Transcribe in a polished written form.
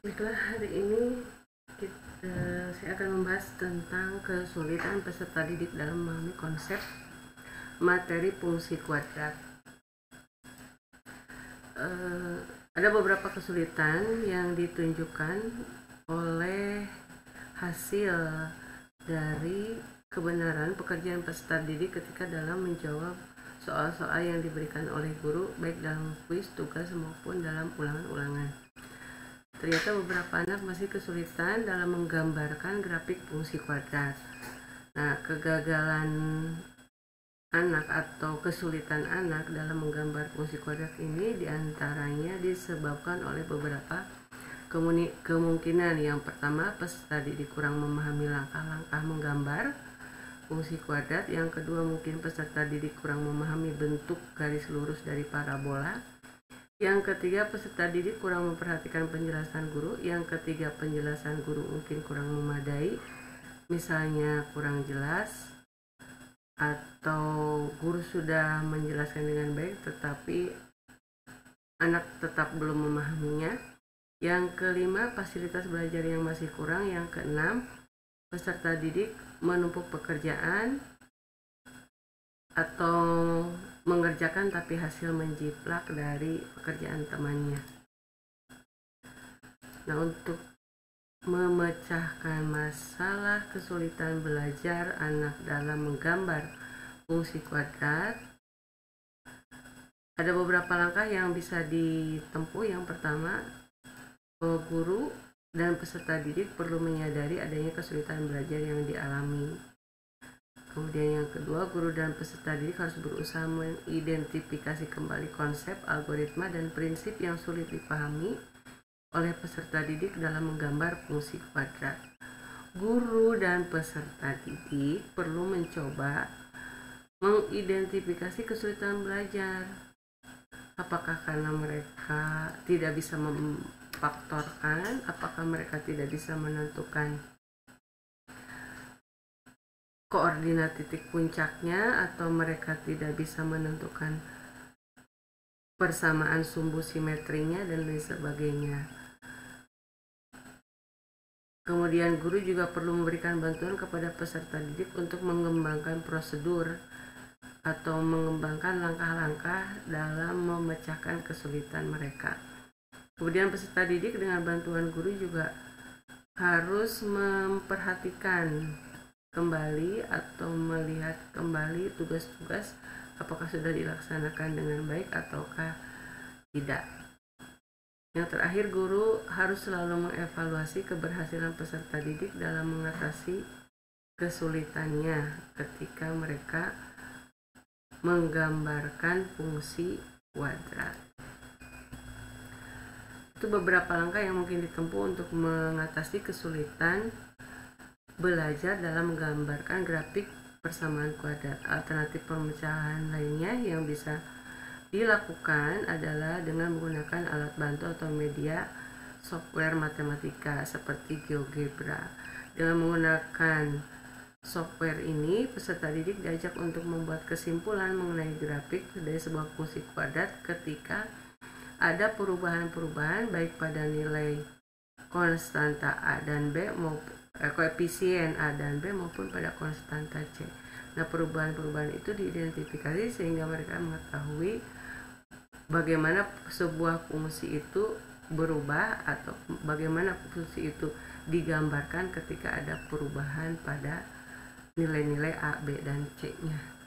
Baiklah, hari ini saya akan membahas tentang kesulitan peserta didik dalam memahami konsep materi fungsi kuadrat. Ada beberapa kesulitan yang ditunjukkan oleh hasil dari kebenaran pekerjaan peserta didik ketika dalam menjawab soal-soal yang diberikan oleh guru, baik dalam kuis, tugas, maupun dalam ulangan-ulangan. Ternyata beberapa anak masih kesulitan dalam menggambarkan grafik fungsi kuadrat. Nah, kegagalan anak atau kesulitan anak dalam menggambar fungsi kuadrat ini diantaranya disebabkan oleh beberapa kemungkinan. Yang pertama, peserta didik kurang memahami langkah-langkah menggambar fungsi kuadrat. Yang kedua, mungkin peserta didik kurang memahami bentuk garis lurus dari parabola. Yang ketiga, peserta didik kurang memperhatikan penjelasan guru. Yang ketiga, penjelasan guru mungkin kurang memadai, misalnya kurang jelas, atau guru sudah menjelaskan dengan baik tetapi anak tetap belum memahaminya. Yang kelima, fasilitas belajar yang masih kurang. Yang keenam, peserta didik menumpuk pekerjaan atau mengerjakan tapi hasil menjiplak dari pekerjaan temannya. Nah, untuk memecahkan masalah kesulitan belajar anak dalam menggambar fungsi kuadrat, ada beberapa langkah yang bisa ditempuh. Yang pertama, guru dan peserta didik perlu menyadari adanya kesulitan belajar yang dialami. Kemudian yang kedua, guru dan peserta didik harus berusaha mengidentifikasi kembali konsep, algoritma, dan prinsip yang sulit dipahami oleh peserta didik dalam menggambar fungsi kuadrat. Guru dan peserta didik perlu mencoba mengidentifikasi kesulitan belajar. Apakah karena mereka tidak bisa memfaktorkan, apakah mereka tidak bisa menentukan koordinat titik puncaknya, atau mereka tidak bisa menentukan persamaan sumbu simetrinya, dan lain sebagainya. Kemudian guru juga perlu memberikan bantuan kepada peserta didik untuk mengembangkan prosedur atau mengembangkan langkah-langkah dalam memecahkan kesulitan mereka. Kemudian peserta didik dengan bantuan guru juga harus memperhatikan kembali atau melihat kembali tugas-tugas apakah sudah dilaksanakan dengan baik ataukah tidak. Yang terakhir, guru harus selalu mengevaluasi keberhasilan peserta didik dalam mengatasi kesulitannya ketika mereka menggambarkan fungsi kuadrat. Itu beberapa langkah yang mungkin ditempuh untuk mengatasi kesulitan belajar dalam menggambarkan grafik persamaan kuadrat. Alternatif pemecahan lainnya yang bisa dilakukan adalah dengan menggunakan alat bantu atau media software matematika seperti GeoGebra. Dengan menggunakan software ini, peserta didik diajak untuk membuat kesimpulan mengenai grafik dari sebuah fungsi kuadrat ketika ada perubahan-perubahan baik pada nilai konstanta A dan B maupun koefisien A dan B maupun pada konstanta C. Nah, perubahan-perubahan itu diidentifikasi sehingga mereka mengetahui bagaimana sebuah fungsi itu berubah atau bagaimana fungsi itu digambarkan ketika ada perubahan pada nilai-nilai A, B, dan C-nya.